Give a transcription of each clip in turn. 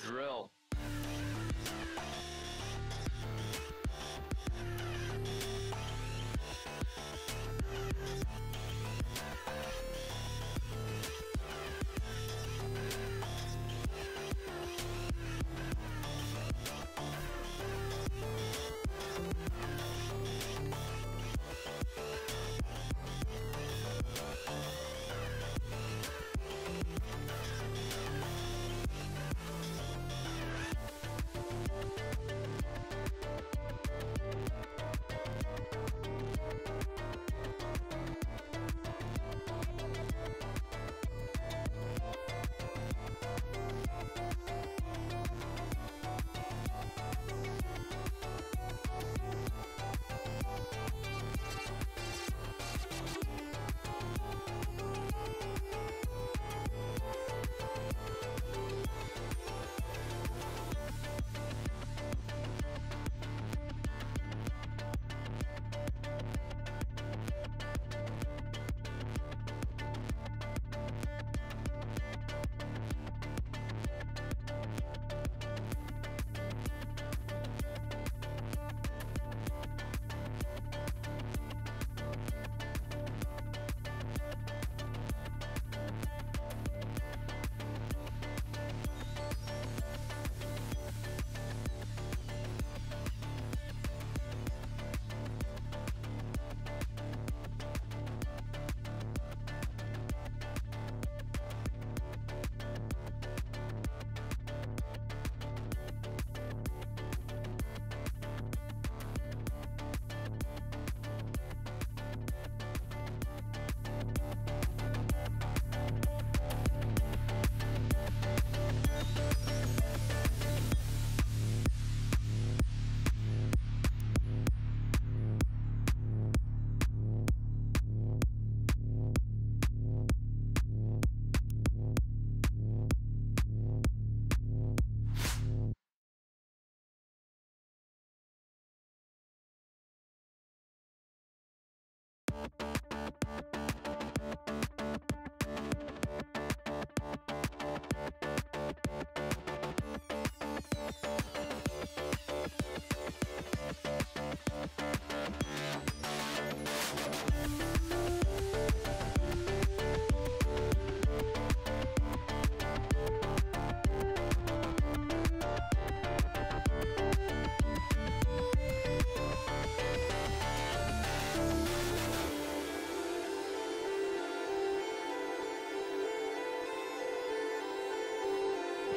drill.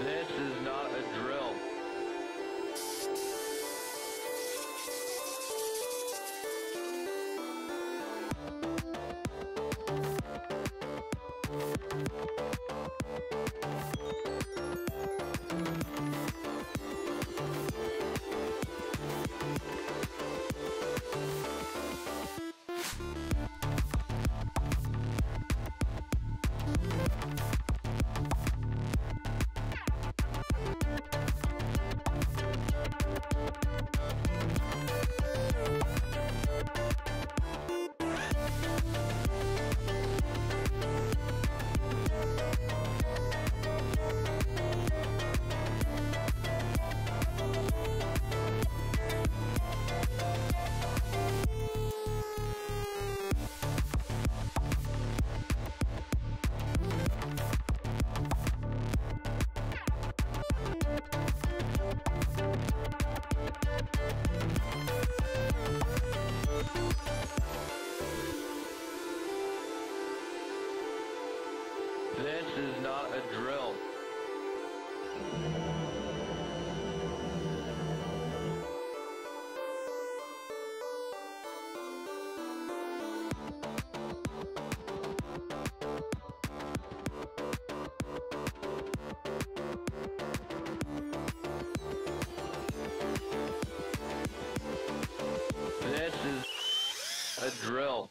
This is not a drill. This is not a drill. This is a drill.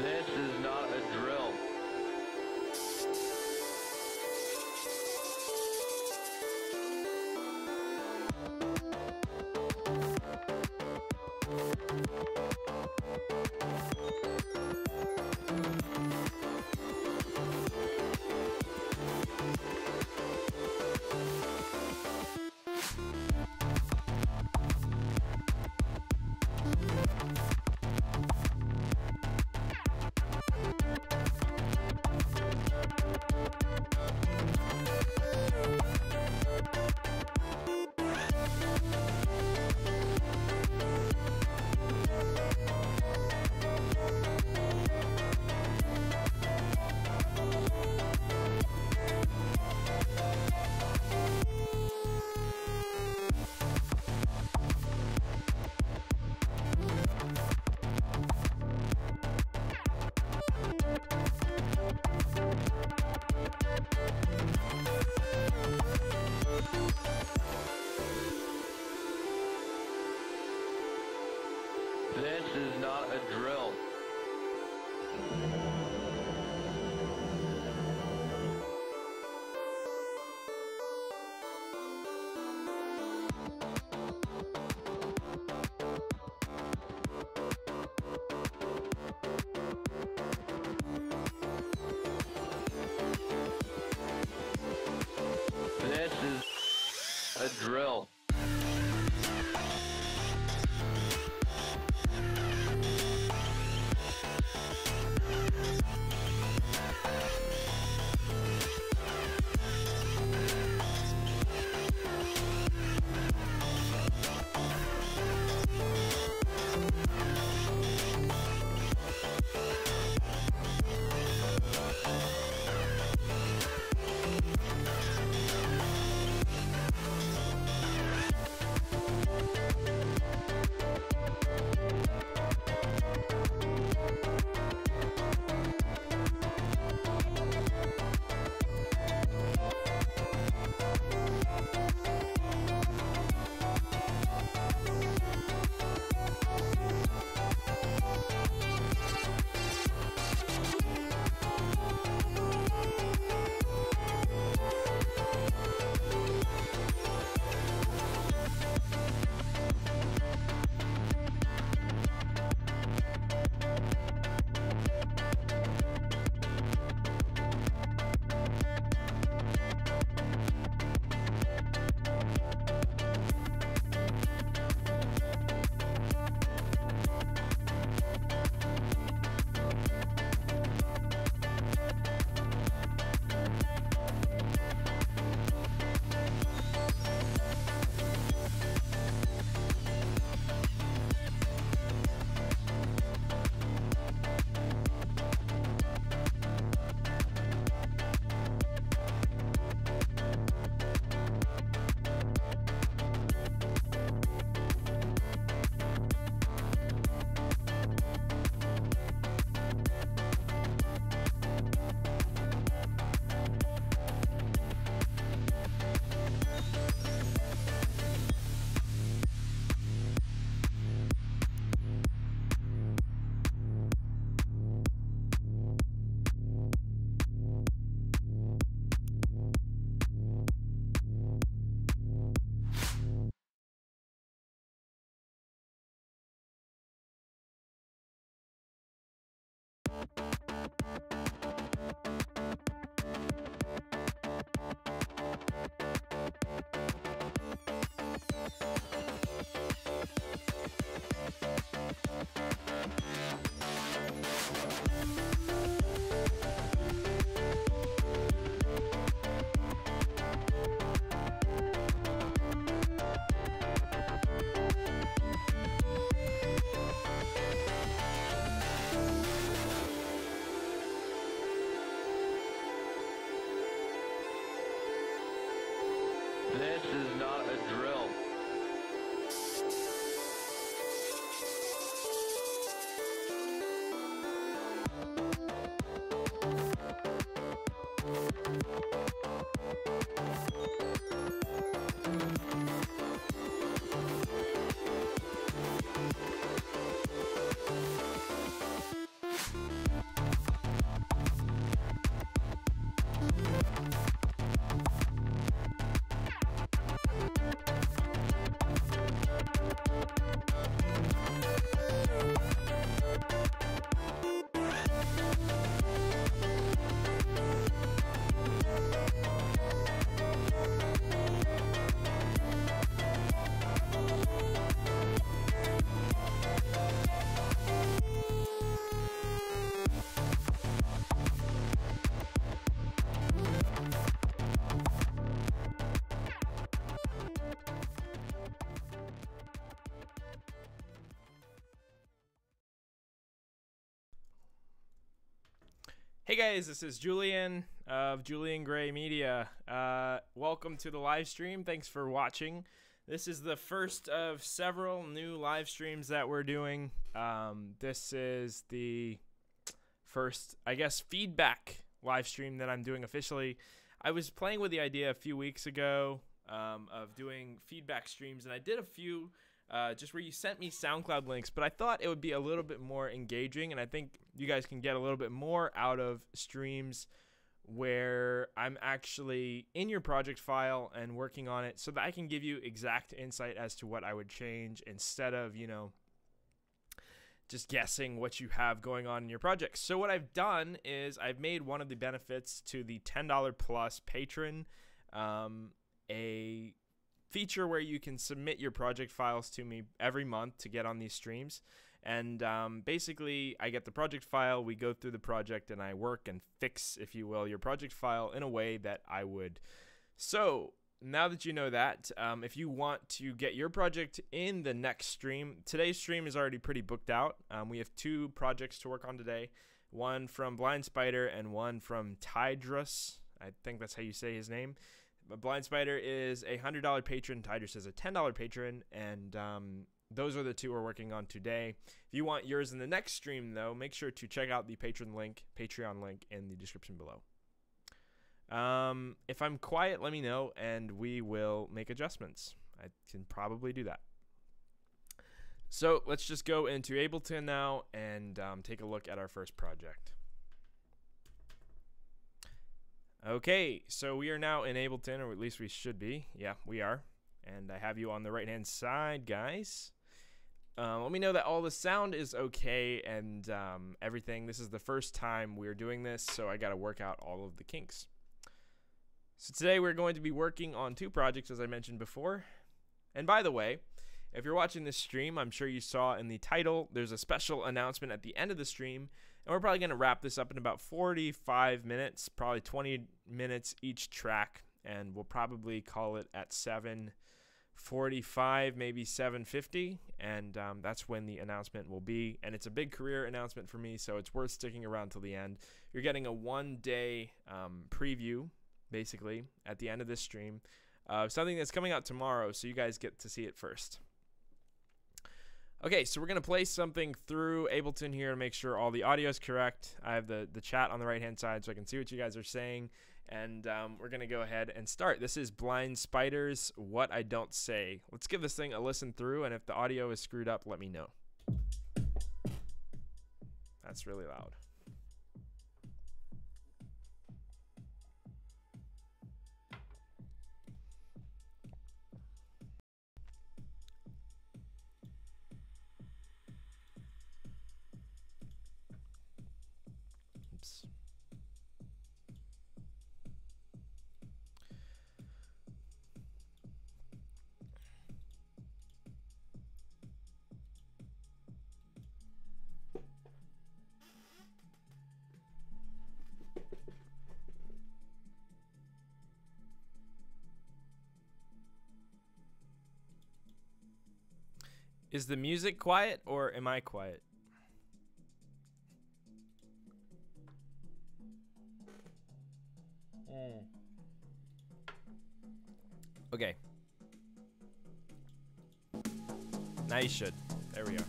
This is not a drill. This is not a drill. This is a drill. Hey guys, this is Julian of Julian Gray Media. Welcome to the live stream. Thanks for watching. This is the first of several new live streams that we're doing. This is the first, I guess, feedback live stream that I'm doing officially. I was playing with the idea a few weeks ago of doing feedback streams, and I did a few just where you sent me SoundCloud links, but I thought it would be a little bit more engaging, and I think you guys can get a little bit more out of streams where I'm actually in your project file and working on it so that I can give you exact insight as to what I would change instead of, just guessing what you have going on in your project. So what I've done is I've made one of the benefits to the $10 plus patron a feature where you can submit your project files to me every month to get on these streams. And basically, I get the project file, we go through the project, and I work and fix, if you will, your project file in a way that I would. So now that you know that, if you want to get your project in the next stream, today's stream is already pretty booked out. We have 2 projects to work on today, one from Blind Spider and one from Hydrous. I think that's how you say his name. Blind Spider is a $100 patron. Hydrous is a $10 patron, and those are the 2 we're working on today. If you want yours in the next stream, though, make sure to check out the Patreon link in the description below. If I'm quiet, let me know, and we will make adjustments. I can probably do that. So let's just go into Ableton now and take a look at our first project. Okay, so we are now in Ableton, or at least we should be. Yeah, we are. And I have you on the right-hand side, guys. Let me know that all the sound is okay and everything. This is the first time we're doing this, so I got to work out all of the kinks. So today we're going to be working on 2 projects, as I mentioned before. And by the way, if you're watching this stream, I'm sure you saw in the title, there's a special announcement at the end of the stream. And we're probably going to wrap this up in about 45 minutes, probably 20 minutes each track. And we'll probably call it at 7:45, maybe 7:50. And that's when the announcement will be. And it's a big career announcement for me, so it's worth sticking around till the end. You're getting a 1-day preview, basically, at the end of this stream. Something that's coming out tomorrow, so you guys get to see it first. Okay, so we're going to play something through Ableton here to make sure all the audio is correct. I have the chat on the right-hand side so I can see what you guys are saying. And we're going to go ahead and start. This is Blind Spider's What I Don't Say. Let's give this thing a listen through, and if the audio is screwed up, let me know. That's really loud. Oops. Is the music quiet or am I quiet? Okay. Now you should. There we are.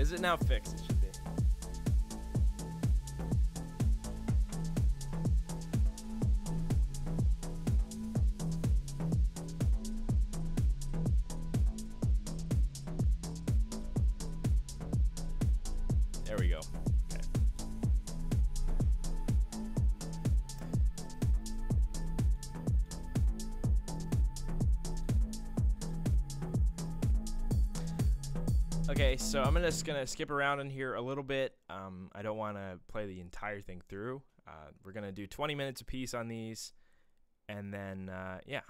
Is it now fixed? It should be. There we go. Okay. Okay, so I'm just gonna skip around in here a little bit. I don't want to play the entire thing through. We're gonna do 20 minutes apiece on these, and then yeah.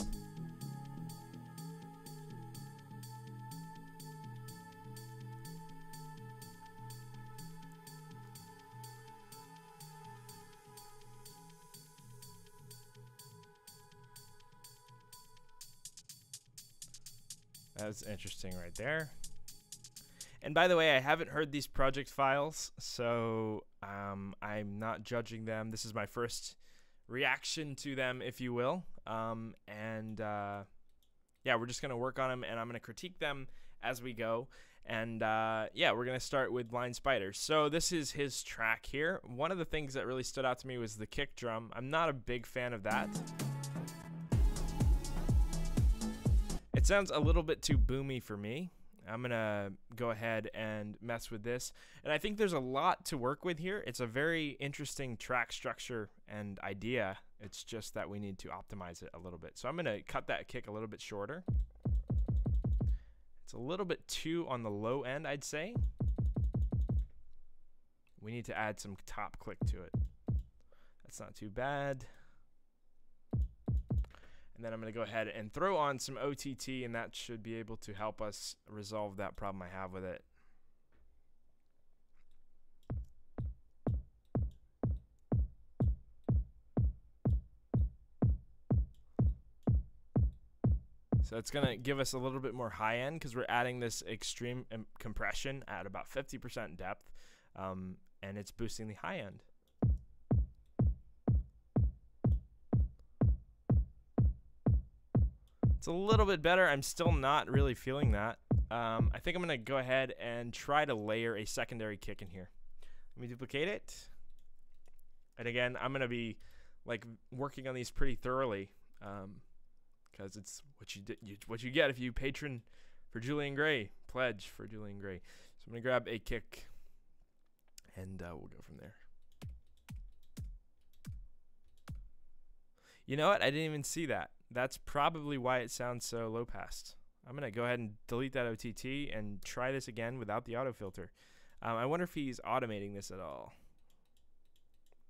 That's interesting right there. And by the way, I haven't heard these project files, so I'm not judging them. This is my first reaction to them, if you will. Yeah, we're just going to work on them, and I'm going to critique them as we go. And yeah, we're going to start with Blind Spider. So this is his track here. One of the things that really stood out to me was the kick drum. I'm not a big fan of that. It sounds a little bit too boomy for me. I'm going to go ahead and mess with this. And I think there's a lot to work with here. It's a very interesting track structure and idea. It's just that we need to optimize it a little bit. So I'm going to cut that kick a little bit shorter. It's a little bit too on the low end, I'd say. We need to add some top click to it. That's not too bad. And then I'm going to go ahead and throw on some OTT, and that should be able to help us resolve that problem I have with it. So it's going to give us a little bit more high end because we're adding this extreme compression at about 50% depth, and it's boosting the high end. It's a little bit better. I'm still not really feeling that. I think I'm going to go ahead and try to layer a secondary kick in here. Let me duplicate it. And again, I'm going to be like working on these pretty thoroughly. Because it's what you get if you patron for Julian Gray, pledge for Julian Gray. So I'm going to grab a kick, and we'll go from there. You know what? I didn't even see that. That's probably why it sounds so low passed. I'm going to go ahead and delete that OTT and try this again without the auto filter. I wonder if he's automating this at all.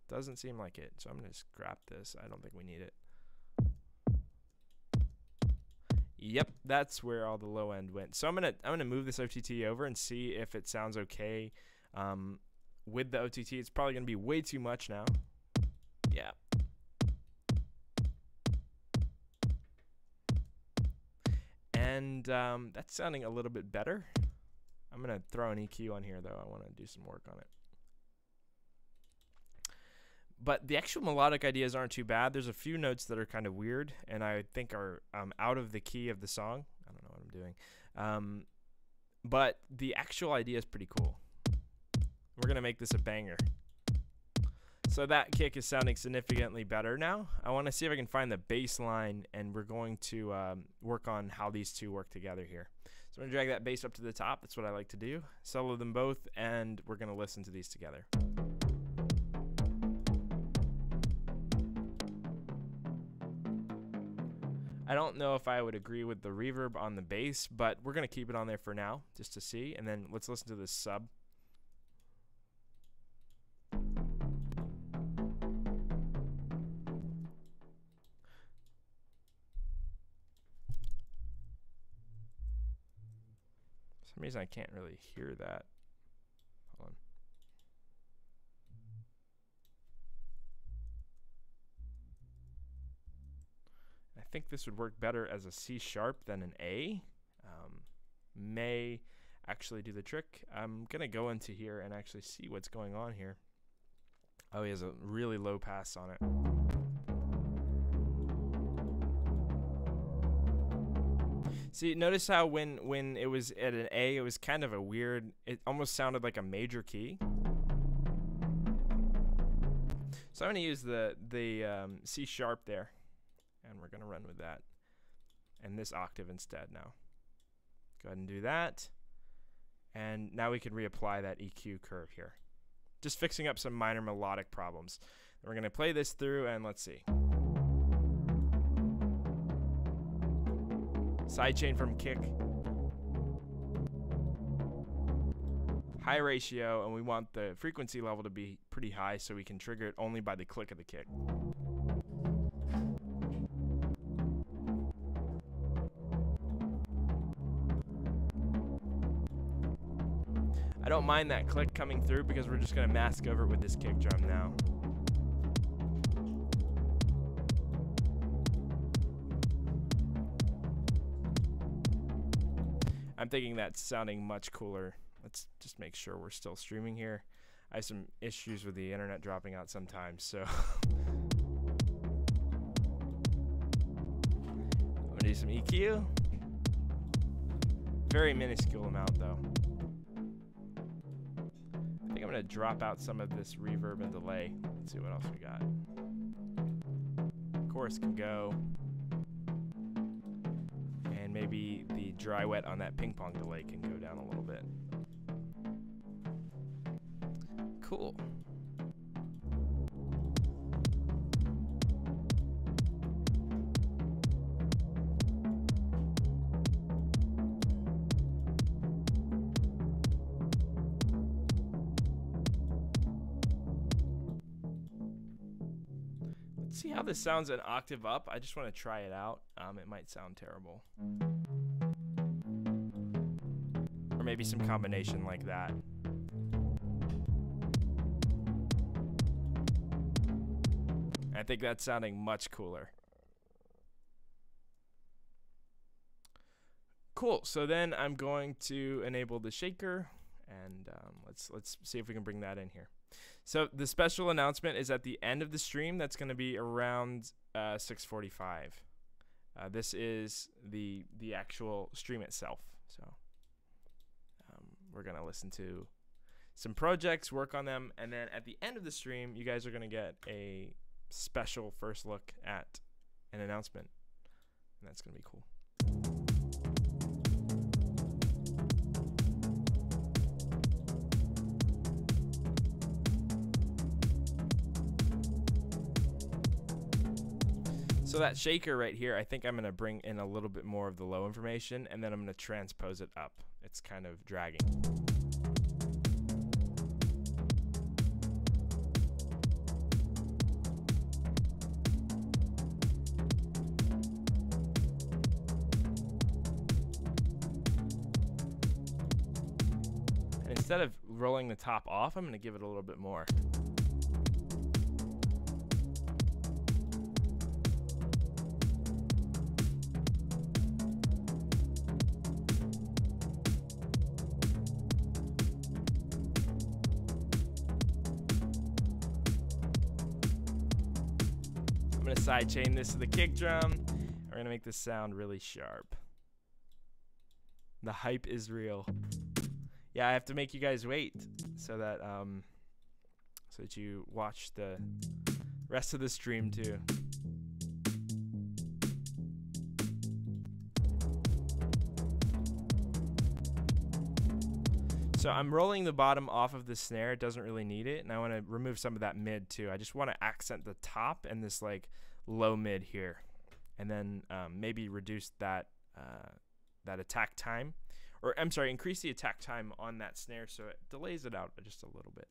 Doesn't seem like it, so I'm going to scrap this. I don't think we need it. Yep, that's where all the low end went. So I'm gonna move this OTT over and see if it sounds okay with the OTT. It's probably gonna be way too much now. Yeah. And that's sounding a little bit better. I'm gonna throw an EQ on here though. I want to do some work on it. But the actual melodic ideas aren't too bad. There's a few notes that are kind of weird and I think are out of the key of the song. I don't know what I'm doing. But the actual idea is pretty cool. We're going to make this a banger. So that kick is sounding significantly better now. I want to see if I can find the bass line, and we're going to work on how these two work together here. So I'm going to drag that bass up to the top. That's what I like to do. Solo them both, and we're going to listen to these together. I don't know if I would agree with the reverb on the bass, but we're going to keep it on there for now just to see. And then let's listen to this sub. For some reason I can't really hear that. Hold on. I think this would work better as a C sharp than an A. May actually do the trick. I'm going to go into here and actually see what's going on here. Oh, he has a really low pass on it. See, notice how when it was at an A, it was kind of a weird, it almost sounded like a major key. So I'm going to use the C sharp there. And we're going to run with that. And this octave instead now. Go ahead and do that. And now we can reapply that EQ curve here. Just fixing up some minor melodic problems. And we're going to play this through and let's see. Sidechain from kick. High ratio, and we want the frequency level to be pretty high so we can trigger it only by the click of the kick. I don't mind that click coming through because we're just going to mask over it with this kick drum now. I'm thinking that's sounding much cooler. let's just make sure we're still streaming here. I have some issues with the internet dropping out sometimes, so I'm gonna do some EQ. Very minuscule amount though. I think I'm gonna drop out some of this reverb and delay. Let's see what else we got. Chorus can go. And maybe the dry wet on that ping pong delay can go down a little bit. Cool. Let's see how this sounds an octave up. I just want to try it out. It might sound terrible. Or maybe some combination like that. I think that's sounding much cooler. Cool. So then I'm going to enable the shaker, and let's see if we can bring that in here. So the special announcement is at the end of the stream. That's going to be around 6:45. This is the actual stream itself. So we're going to listen to some projects, work on them, and then at the end of the stream, you guys are going to get a special first look at an announcement, and that's gonna be cool. So that shaker right here, I think I'm gonna bring in a little bit more of the low information, and then I'm gonna transpose it up. It's kind of dragging. Instead of rolling the top off, I'm going to give it a little bit more. I'm going to sidechain this to the kick drum. We're going to make this sound really sharp. The hype is real. Yeah, I have to make you guys wait so that you watch the rest of the stream too. So I'm rolling the bottom off of the snare. It doesn't really need it, and I want to remove some of that mid too. I just want to accent the top and this like low mid here, and then maybe reduce that that attack time. Or, I'm sorry, increase the attack time on that snare so it delays it out just a little bit.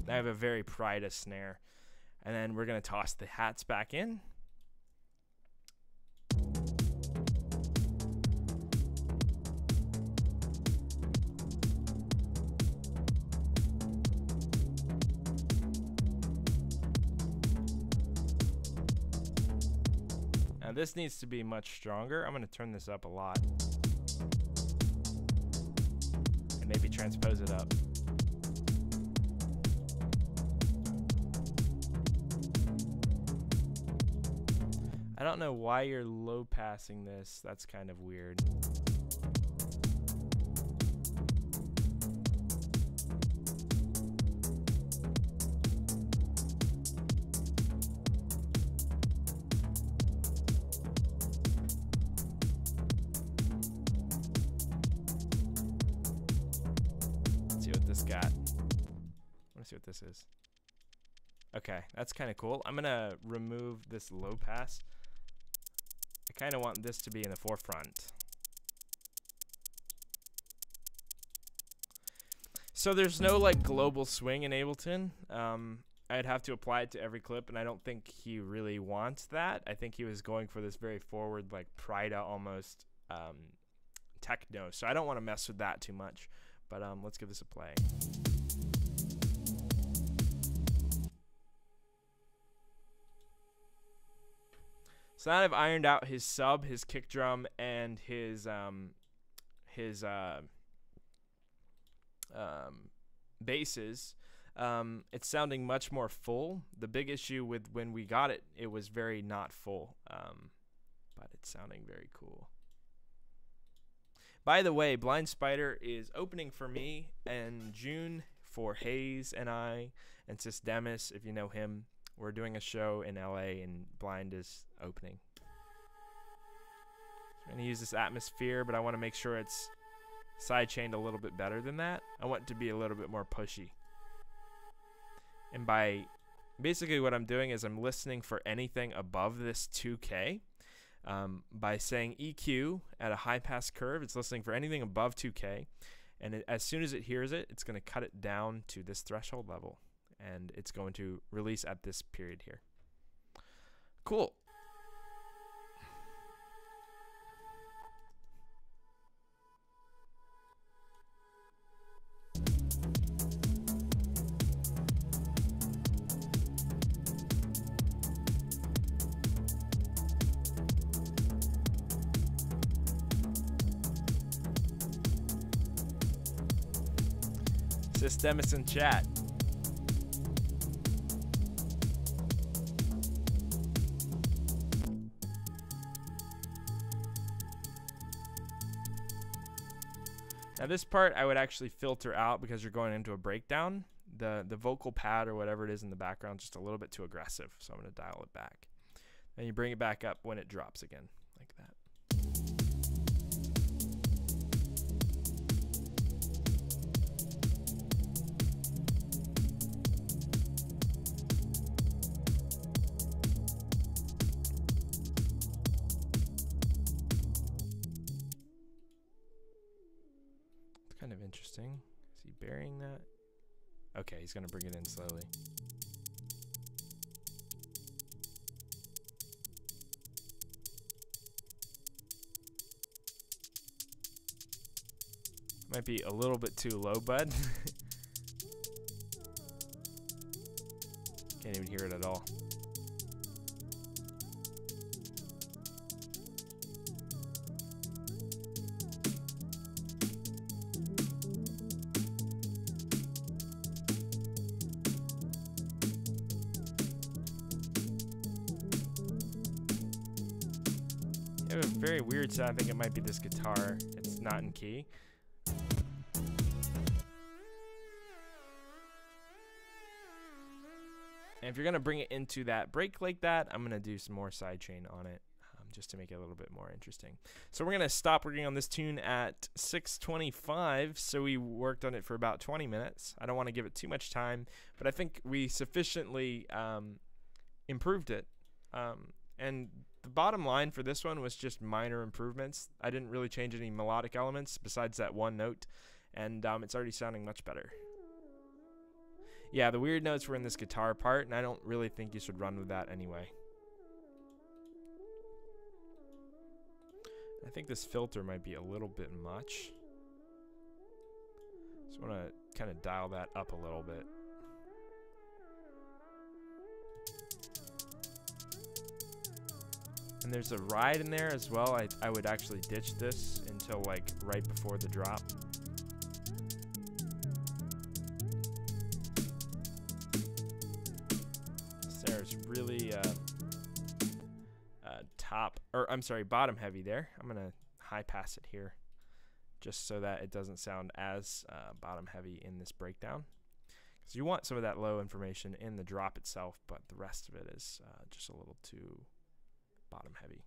I have a very Prida snare. And then we're going to toss the hats back in. This needs to be much stronger. I'm going to turn this up a lot. And maybe transpose it up. I don't know why you're low passing this. That's kind of weird. What this is. Okay, that's kind of cool. I'm gonna remove this low pass. I kind of want this to be in the forefront. So there's no like global swing in Ableton. I'd have to apply it to every clip, and I don't think he really wants that. I think he was going for this very forward, like Prida almost techno. So I don't want to mess with that too much. But let's give this a play. So now I've ironed out his sub, his kick drum, and his basses. It's sounding much more full. The big issue with when we got it, it was very not full, but it's sounding very cool. By the way, Blind Spider is opening for me in June for Hayes and I and Systemis, if you know him. We're doing a show in LA and Blind is opening. I'm going to use this atmosphere, but I want to make sure it's sidechained a little bit better than that. I want it to be a little bit more pushy. And by basically what I'm doing is I'm listening for anything above this 2K. By saying EQ at a high pass curve, it's listening for anything above 2K. And as soon as it hears it, it's going to cut it down to this threshold level. And it's going to release at this period here. Cool. Systemis in chat. Now this part I would actually filter out because you're going into a breakdown. The vocal pad or whatever it is in the background is just a little bit too aggressive, so I'm going to dial it back. And you bring it back up when it drops again, like that. Kind of interesting. Is he burying that? Okay, he's going to bring it in slowly. Might be a little bit too low, bud. Can't even hear it at all. You have a very weird sound. I think it might be this guitar. It's not in key. And if you're going to bring it into that break like that, I'm going to do some more sidechain on it just to make it a little bit more interesting. So we're going to stop working on this tune at 6:25. So we worked on it for about 20 minutes. I don't want to give it too much time, but I think we sufficiently improved it. And the bottom line for this one was just minor improvements. I didn't really change any melodic elements besides that one note, and it's already sounding much better. Yeah, the weird notes were in this guitar part, and I don't really think you should run with that anyway. I think this filter might be a little bit much. So I want to kind of dial that up a little bit. And there's a ride in there as well. I would actually ditch this until like right before the drop. Sarah's really bottom heavy there. I'm gonna high pass it here just so that it doesn't sound as bottom heavy in this breakdown, because you want some of that low information in the drop itself, but the rest of it is just a little too bottom heavy.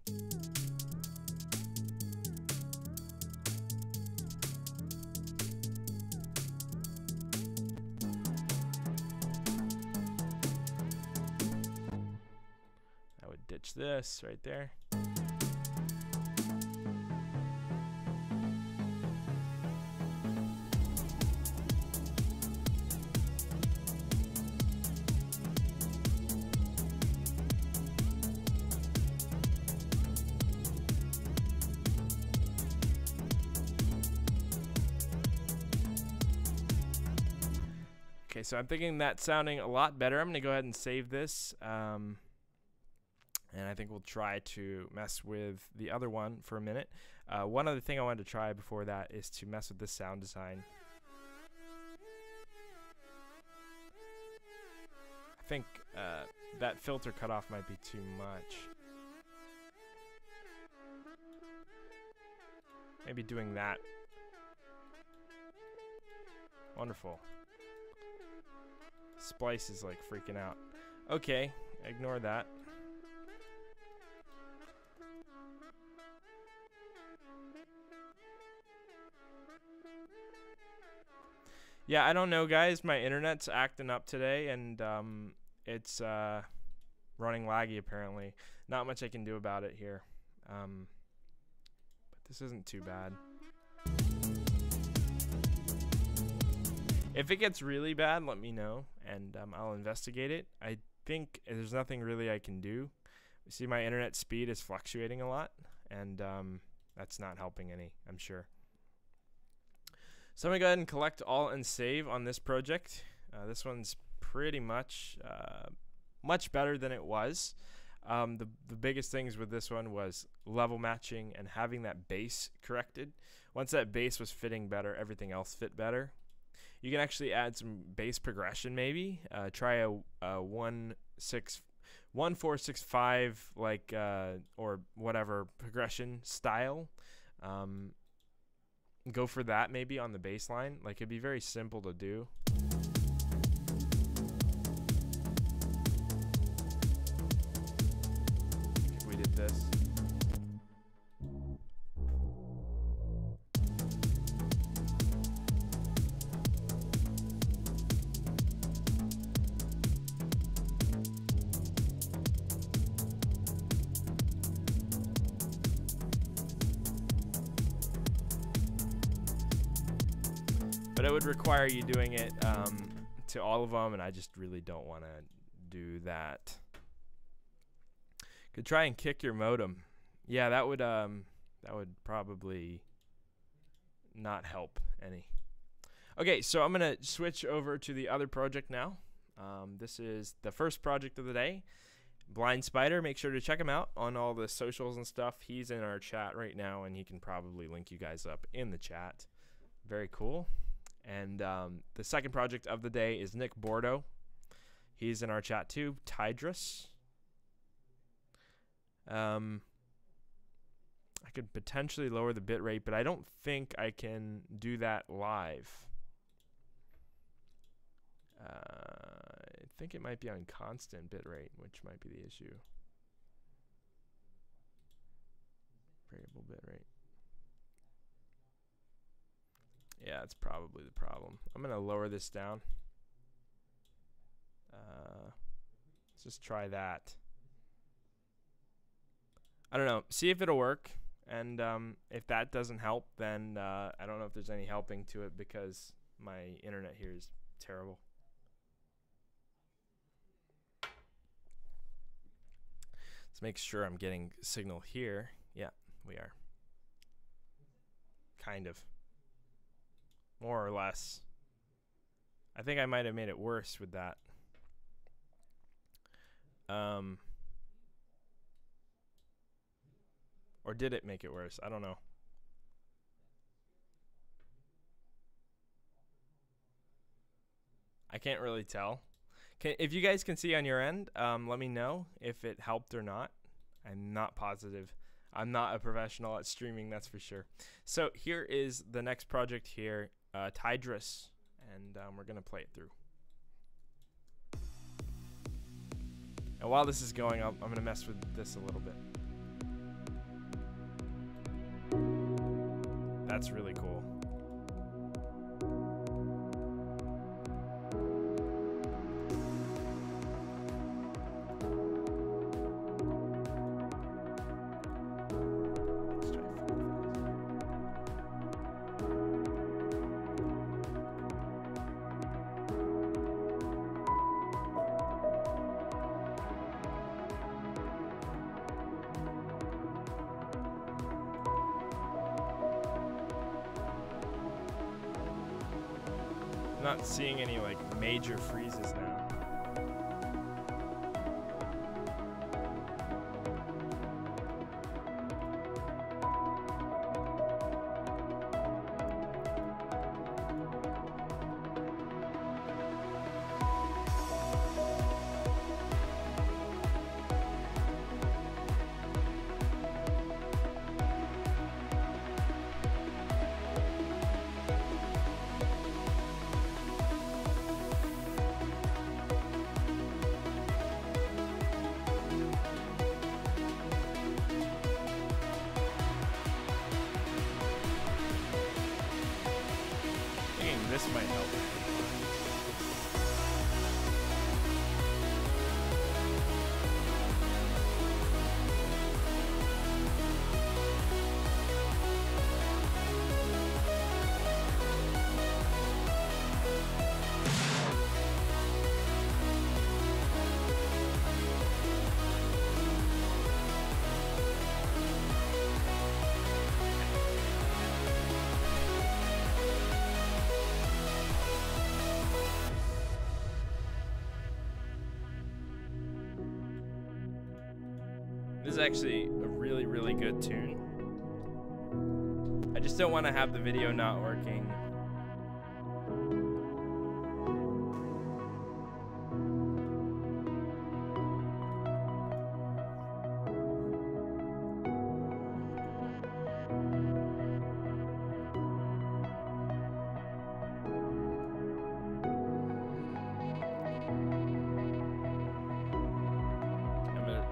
I would ditch this right there. Okay, so I'm thinking that's sounding a lot better. I'm going to go ahead and save this. And I think we'll try to mess with the other one for a minute. One other thing I wanted to try before that is to mess with the sound design. I think that filter cutoff might be too much. Maybe doing that. Wonderful. Splice is like freaking out. Okay, ignore that. Yeah, I don't know, guys. My internet's acting up today, and it's running laggy, apparently. Not much I can do about it here. But this isn't too bad. If it gets really bad, let me know, and I'll investigate it. I think there's nothing really I can do. You see, my internet speed is fluctuating a lot, and that's not helping any, I'm sure. So I'm going to go ahead and collect all and save on this project. This one's pretty much much better than it was. The biggest things with this one was level matching and having that bass corrected. Once that bass was fitting better, everything else fit better. You can actually add some bass progression maybe. Try a 1-4-6-5 like or whatever progression style. Go for that maybe on the bass line. Like, it'd be very simple to do. If we did this. But it would require you doing it to all of them, and I just really don't want to do that. Could try and kick your modem. Yeah, that would probably not help any. Okay, so I'm gonna switch over to the other project now. This is the first project of the day. Blind Spider. Make sure to check him out on all the socials and stuff. He's in our chat right now, and he can probably link you guys up in the chat. Very cool. And the second project of the day is Nick Bordeaux. He's in our chat too. Hydrous. I could potentially lower the bitrate, but I don't think I can do that live. I think it might be on constant bitrate, which might be the issue. Variable bitrate. Yeah, that's probably the problem. I'm going to lower this down. Let's just try that. I don't know. See if it'll work. And if that doesn't help, then I don't know if there's any helping to it because my internet here is terrible. Let's make sure I'm getting signal here. Yeah, we are. Kind of. More or less. I think I might have made it worse with that. Or did it make it worse? I don't know. I can't really tell. If you guys can see on your end, let me know if it helped or not. I'm not positive. I'm not a professional at streaming, that's for sure. So here is the next project here, Hydrous, and we're going to play it through. And while this is going, I'm going to mess with this a little bit. That's really cool. Not seeing any like major freezes now. this might help. This is actually a really, really good tune. I just don't want to have the video not working.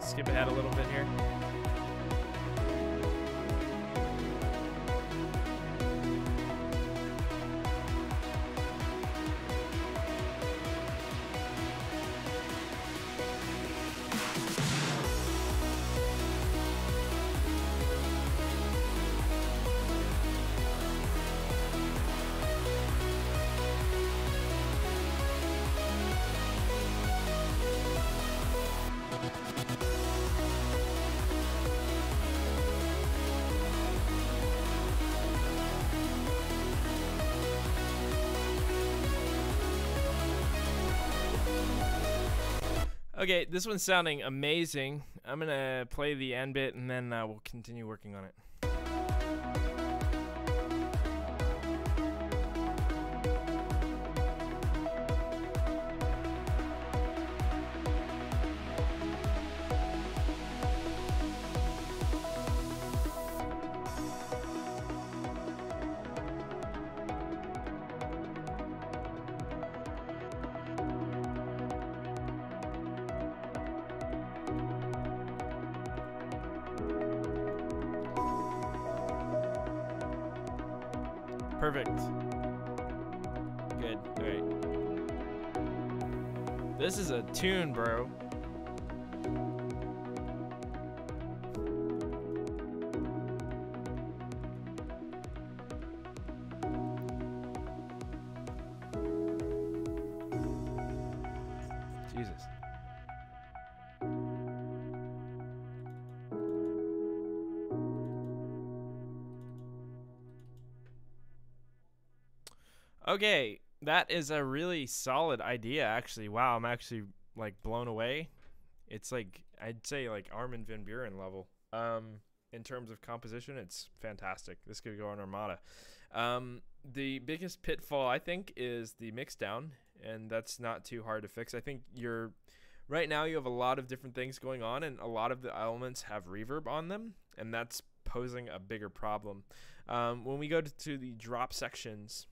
Skip ahead a little bit here. Okay, this one's sounding amazing. I'm gonna play the end bit and then we'll continue working on it. Perfect. Good. All right. This is a tune, bro. Jesus. Okay, that is a really solid idea, actually. Wow, I'm actually like blown away. It's like, I'd say like Armin van Buuren level. In terms of composition, it's fantastic. This could go on Armada. The biggest pitfall, I think, is the mix down, and that's not too hard to fix. I think right now you have a lot of different things going on, and a lot of the elements have reverb on them, and that's posing a bigger problem. When we go to the drop sections,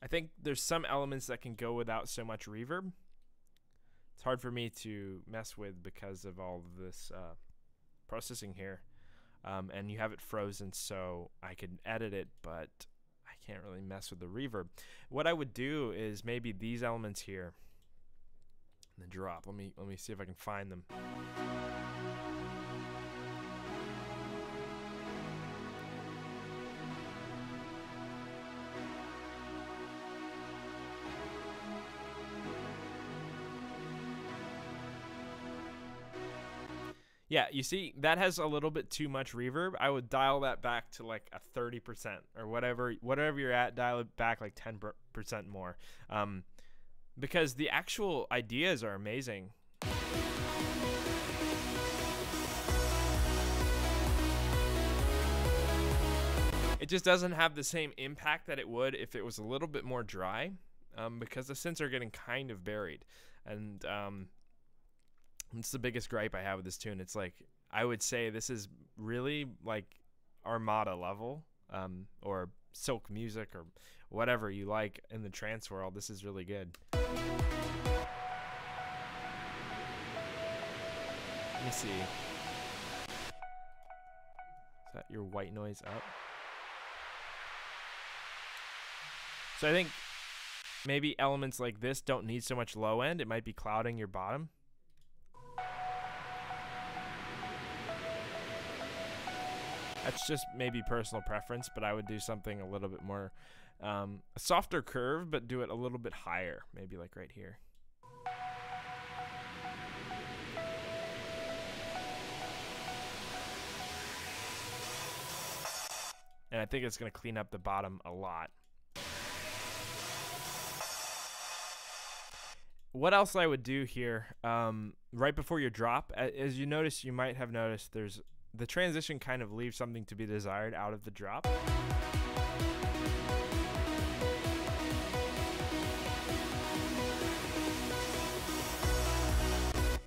I think there's some elements that can go without so much reverb. It's hard for me to mess with because of all of this processing here. And you have it frozen, so I can edit it, but I can't really mess with the reverb. What I would do is maybe these elements here, and the drop. Let me see if I can find them. Yeah, you see, that has a little bit too much reverb. I would dial that back to like a 30% or whatever you're at, dial it back like 10% more. Because the actual ideas are amazing. It just doesn't have the same impact that it would if it was a little bit more dry, because the synths are getting kind of buried. And it's the biggest gripe I have with this tune. It's like, I would say this is really like Armada level, or Silk music, or whatever you like in the trance world. This is really good. me see. Is that your white noise up? So I think maybe elements like this don't need so much low end. It might be clouding your bottom. That's just maybe personal preference, but I would do something a little bit more, a softer curve, but do it a little bit higher, maybe like right here. And I think it's going to clean up the bottom a lot. What else I would do here, right before your drop, as you notice, you might have noticed there's the transition kind of leaves something to be desired out of the drop.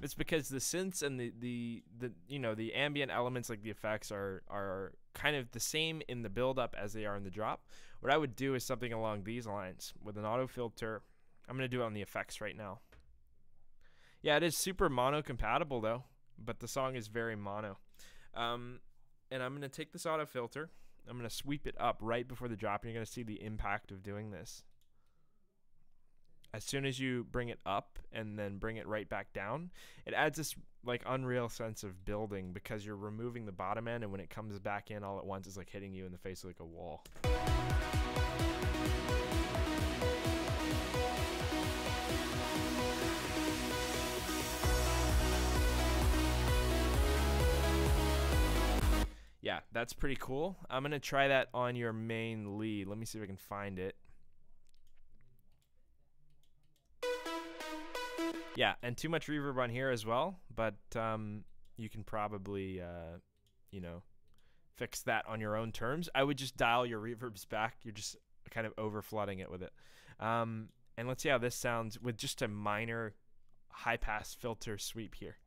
It's because the synths and the you know, the ambient elements like the effects are kind of the same in the build up as they are in the drop. What I would do is something along these lines with an auto filter. I'm going to do it on the effects right now. Yeah, it is super mono compatible though, but the song is very mono. And I'm going to take this auto filter. I'm going to sweep it up right before the drop, and you're going to see the impact of doing this. As soon as you bring it up and then bring it right back down, it adds this like unreal sense of building because you're removing the bottom end, and when it comes back in all at once, it's like hitting you in the face like a wall. Yeah, that's pretty cool. I'm going to try that on your main lead. Let me see if I can find it. Yeah, and too much reverb on here as well, but you can probably, you know, fix that on your own terms. I would just dial your reverbs back. You're just kind of over flooding it with it. And let's see how this sounds with just a minor high pass filter sweep here.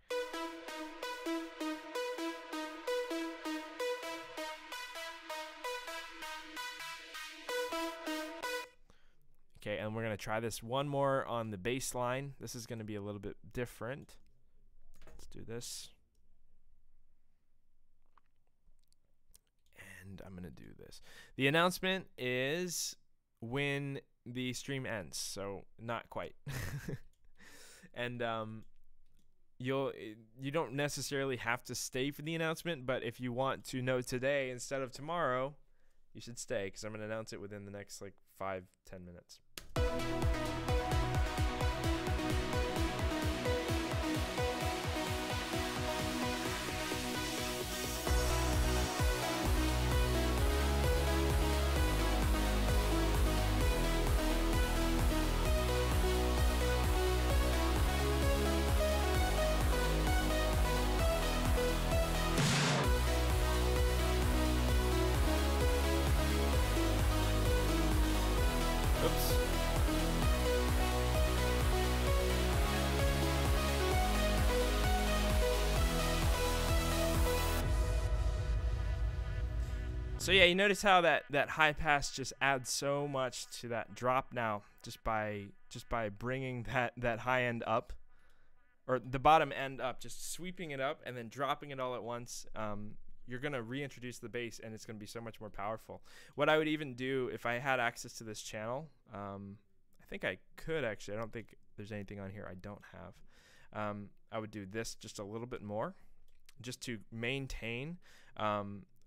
Okay, and we're going to try this one more on the bass line. This is going to be a little bit different. Let's do this. And I'm going to do this. The announcement is when the stream ends, so not quite. And you don't necessarily have to stay for the announcement, but if you want to know today instead of tomorrow, you should stay because I'm going to announce it within the next like 5-10 minutes. Oops. So yeah, you notice how that high pass just adds so much to that drop now, just by bringing that high end up, or the bottom end up, just sweeping it up and then dropping it all at once. You're gonna reintroduce the bass, and it's gonna be so much more powerful. What I would even do if I had access to this channel, I think I could actually. I don't think there's anything on here I don't have. I would do this just a little bit more, just to maintain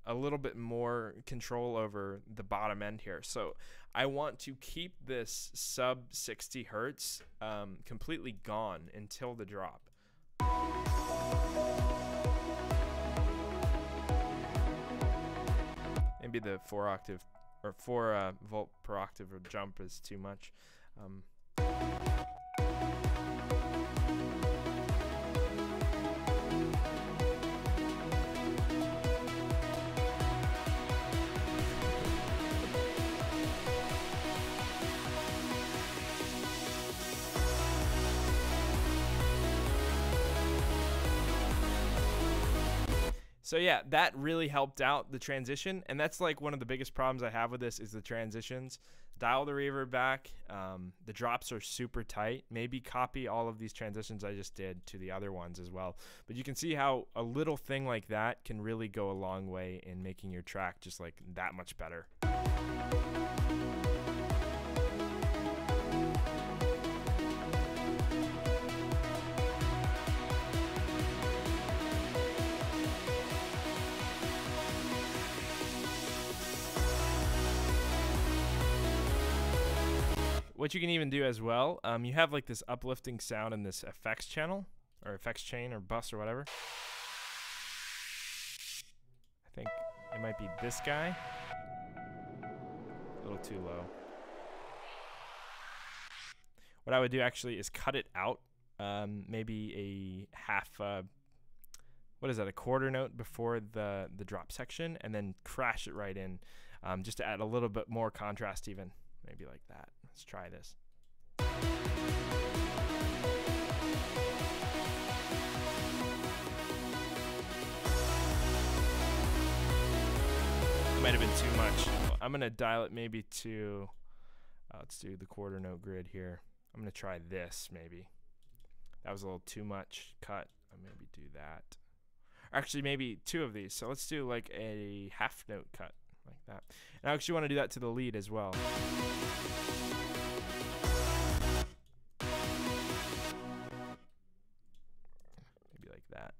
a little bit more control over the bottom end here. So I want to keep this sub 60 hertz completely gone until the drop. Maybe the 4 octave or 4 volt per octave or jump is too much. So yeah, that really helped out the transition, and that's like one of the biggest problems I have with this is the transitions. dial the reverb back. The drops are super tight. Maybe copy all of these transitions I just did to the other ones as well. But you can see how a little thing like that can really go a long way in making your track just like that much better. What you can even do as well, you have like this uplifting sound in this effects channel, or effects chain, or bus, or whatever. I think it might be this guy. A little too low. What I would do actually is cut it out, maybe a half, what is that, a quarter note before the drop section, and then crash it right in, just to add a little bit more contrast even, maybe like that. Let's try this. It might have been too much. I'm going to dial it maybe to, let's do the quarter note grid here. I'm going to try this maybe. That was a little too much cut. I'll maybe do that. Actually, maybe two of these. So let's do like a half note cut like that. And I actually want to do that to the lead as well. Maybe like that.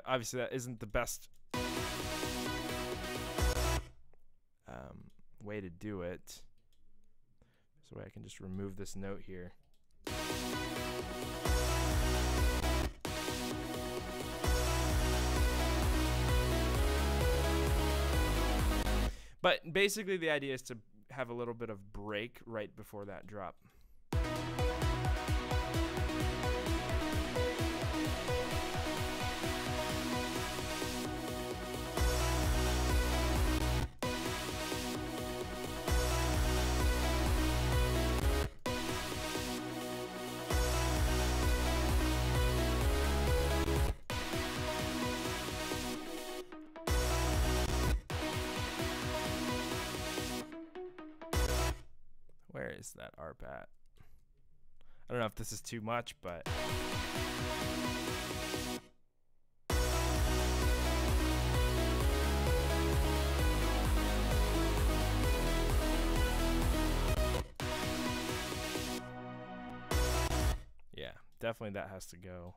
Obviously, that isn't the best way to do it. So I can just remove this note here. But basically the idea is to have a little bit of break right before that drop. Where is that ARP at? I don't know if this is too much, but yeah, definitely that has to go.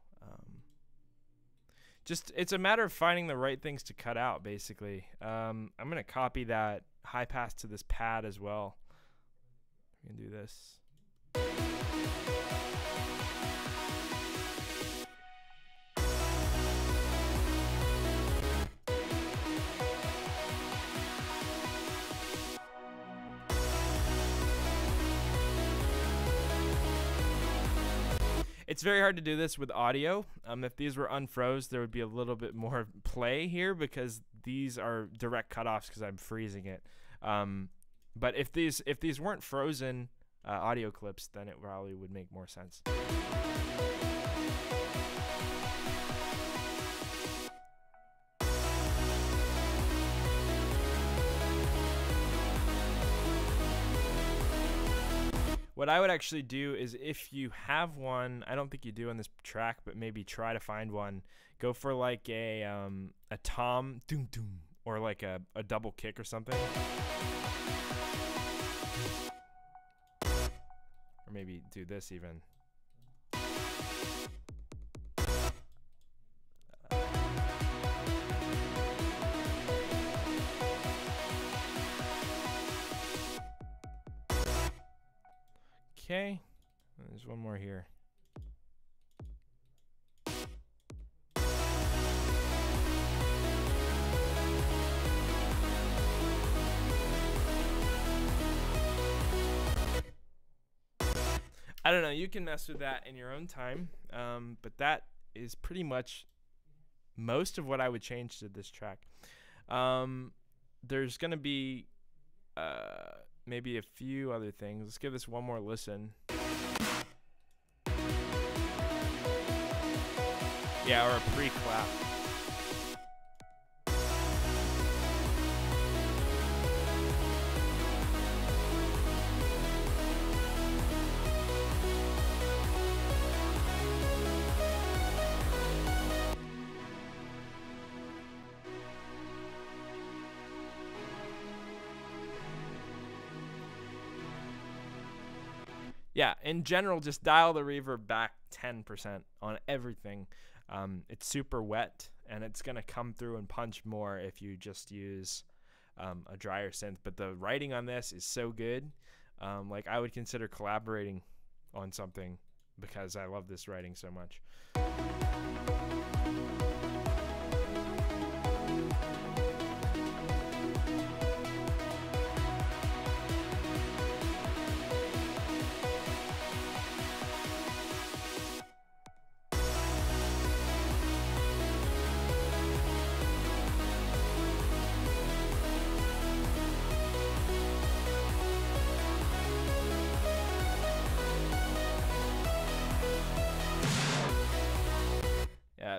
Just, it's a matter of finding the right things to cut out, basically. I'm going to copy that high pass to this pad as well. We can do this. It's very hard to do this with audio. If these were unfroze, there would be a little bit more play here because these are direct cutoffs because I'm freezing it. But if these weren't frozen audio clips, then it probably would make more sense. What I would actually do is, if you have one, I don't think you do on this track, but maybe try to find one. Go for like a tom doom doom, or like a double kick or something. Or maybe do this even. Okay, there's one more here. I don't know, you can mess with that in your own time, but that is pretty much most of what I would change to this track. There's going to be maybe a few other things. Let's give this one more listen. Yeah, or a pre-clap. Yeah, in general, just dial the reverb back 10% on everything. It's super wet, and it's going to come through and punch more if you just use a drier synth. But the writing on this is so good. Like, I would consider collaborating on something because I love this writing so much.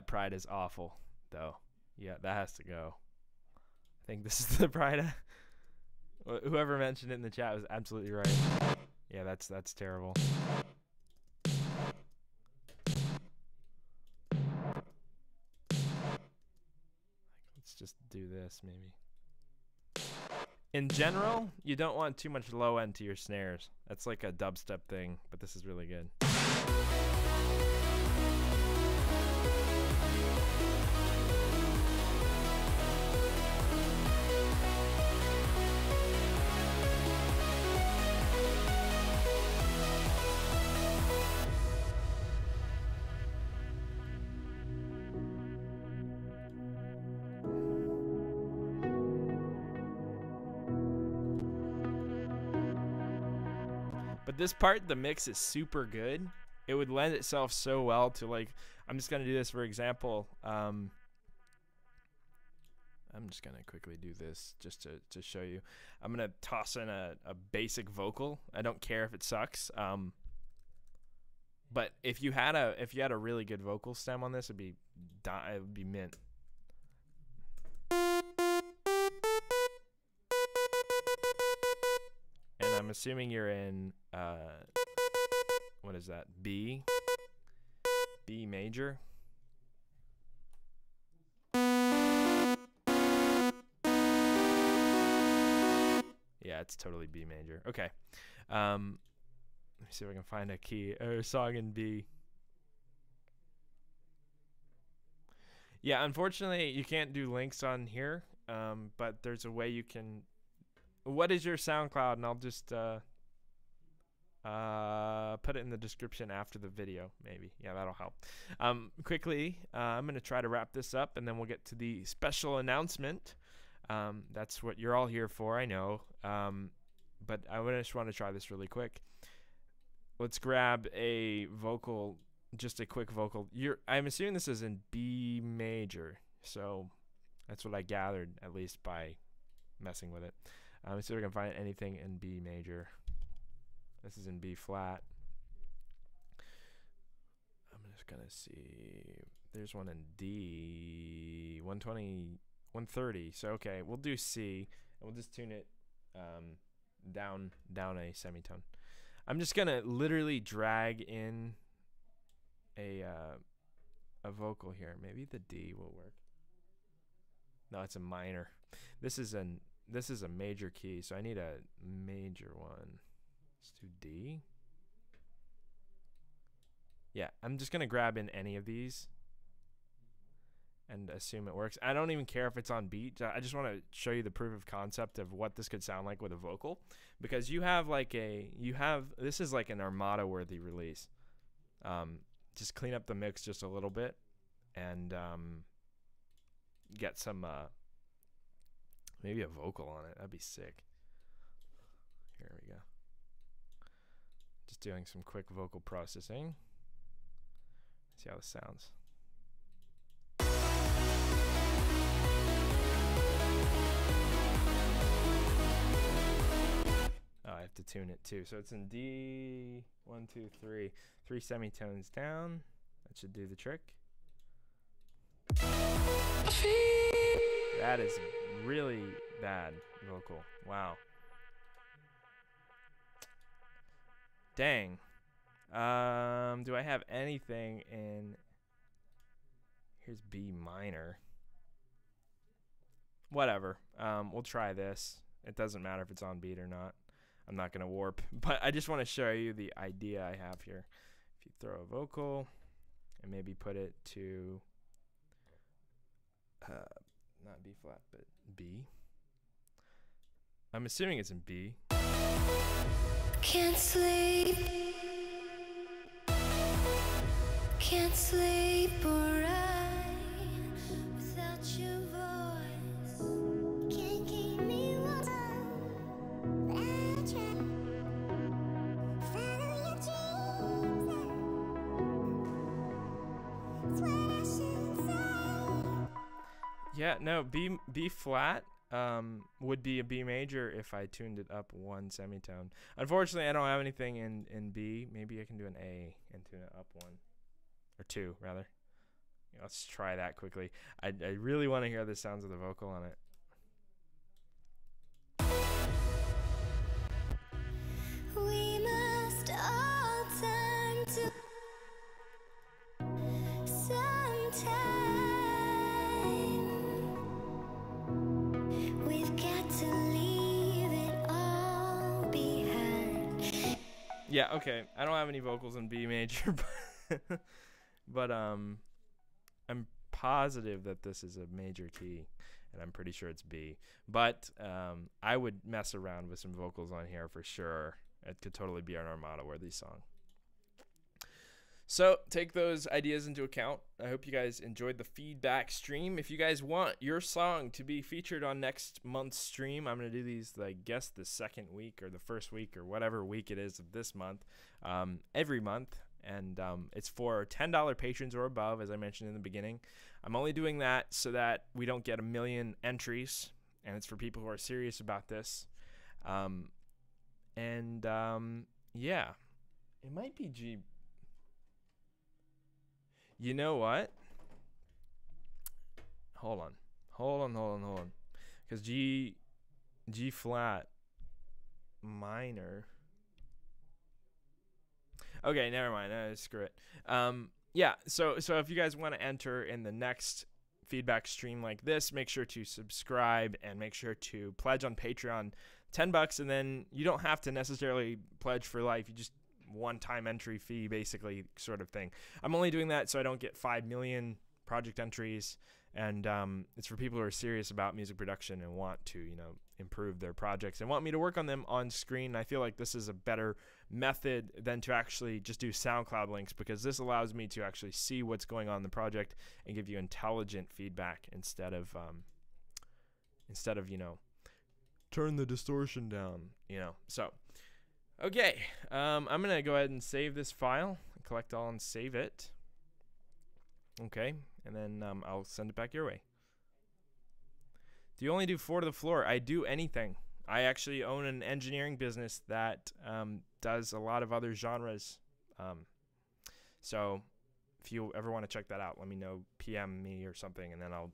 Pride is awful, though. Yeah, that has to go. I think this is the Pride. Whoever mentioned it in the chat was absolutely right. Yeah, that's terrible. Let's just do this, maybe. In general, you don't want too much low end to your snares. That's like a dubstep thing, but this is really good. But this part, the mix is super good. It would lend itself so well to, like, I'm just going to do this for example. I'm just going to quickly do this just to show you. I'm going to toss in a basic vocal. I don't care if it sucks. But if you had a really good vocal stem on this, it would be mint. And I'm assuming you're in what is that? B major. Yeah, it's totally B major. Okay. Let me see if I can find a key or a song in B. Yeah, unfortunately, you can't do links on here, but there's a way you can. What is your SoundCloud? And I'll just put it in the description after the video, maybe. Yeah, that'll help. Quickly, I'm going to try to wrap this up, and then we'll get to the special announcement. That's what you're all here for, I know. But I just want to try this really quick. Let's grab a vocal, just a quick vocal. I'm assuming this is in B major, so that's what I gathered, at least by messing with it. Let's see if we can find anything in B major. This is in B flat. I'm just gonna see. There's one in D, 120, 130. So okay, we'll do C, and we'll just tune it down a semitone. I'm just gonna literally drag in a vocal here. Maybe the D will work. No, it's a minor. This is a major key, so I need a major one. Let's do D. Yeah, I'm just gonna grab in any of these and assume it works. I don't even care if it's on beat. I just want to show you the proof of concept of what this could sound like with a vocal, because you have like this is like an Armada worthy release. Just clean up the mix just a little bit and get some maybe a vocal on it. That'd be sick. Here we go. Just doing some quick vocal processing. See how this sounds. Oh, I have to tune it too. So it's in D, 1, 2, 3. 3 semitones down. That should do the trick. That is really bad vocal. Wow. Dang. Do I have anything in... Here's B minor. Whatever. We'll try this. It doesn't matter if it's on beat or not. I'm not going to warp. But I just want to show you the idea I have here. If you throw a vocal and maybe put it to... not B flat, but B. I'm assuming it's in B. Can't sleep. Can't sleep alright without your voice. Can't keep me warm. I try. Follow your dreams. It's what I should say. Yeah, no, B flat would be a B major if I tuned it up one semitone. Unfortunately, I don't have anything in B. Maybe I can do an A and tune it up one. Or two, rather. Yeah, let's try that quickly. I really want to hear the sounds of the vocal on it. We must all turn to sometime. We've got to leave it all behind. Yeah, okay. I don't have any vocals in B major, but I'm positive that this is a major key, and I'm pretty sure it's B. But I would mess around with some vocals on here for sure. It could totally be an Armada-worthy song. So take those ideas into account. I hope you guys enjoyed the feedback stream. If you guys want your song to be featured on next month's stream, I'm going to do these, I guess, the second week or the first week or whatever week it is of this month, every month. And it's for $10 patrons or above, as I mentioned in the beginning. I'm only doing that so that we don't get a million entries, and it's for people who are serious about this. Yeah, it might be G. You know what? Hold on. Because G flat minor. Okay, never mind. Screw it. Yeah, so if you guys want to enter in the next feedback stream like this, make sure to subscribe and make sure to pledge on Patreon, $10, and then you don't have to necessarily pledge for life. You just one-time entry fee, basically, sort of thing. I'm only doing that so I don't get 5 million project entries, and it's for people who are serious about music production and want to, improve their projects and want me to work on them on screen. I feel like this is a better method than to actually just do SoundCloud links, because this allows me to actually see what's going on in the project and give you intelligent feedback instead of turn the distortion down, So, okay, I'm gonna go ahead and save this file, collect all and save it. Okay, and then I'll send it back your way. Do you only do 4 to the floor? I do anything. I actually own an engineering business that does a lot of other genres. So if you ever want to check that out, let me know, PM me or something, and then I'll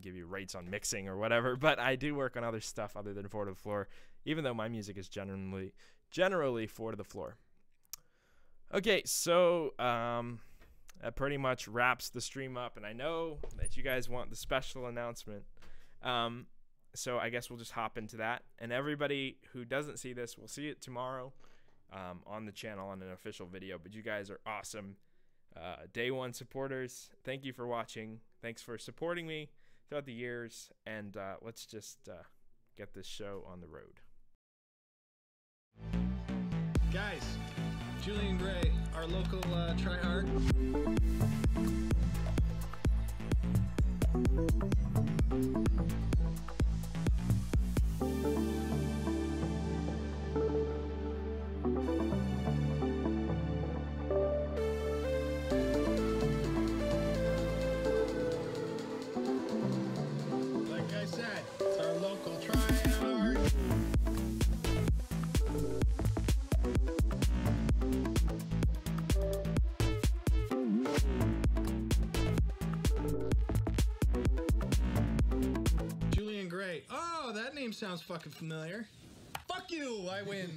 give you rates on mixing or whatever. But I do work on other stuff other than 4 to the floor, even though my music is generally 4 to the floor. Okay, so that pretty much wraps the stream up, and I know that you guys want the special announcement. So I guess we'll just hop into that, and everybody who doesn't see this will see it tomorrow on the channel on an official video. But you guys are awesome. Day one supporters, thank you for watching. Thanks for supporting me throughout the years, and let's just get this show on the road. Guys, Julian Gray, our local tryhard. Like I said, it's our local tryhard. name sounds fucking familiar. Fuck you, I win.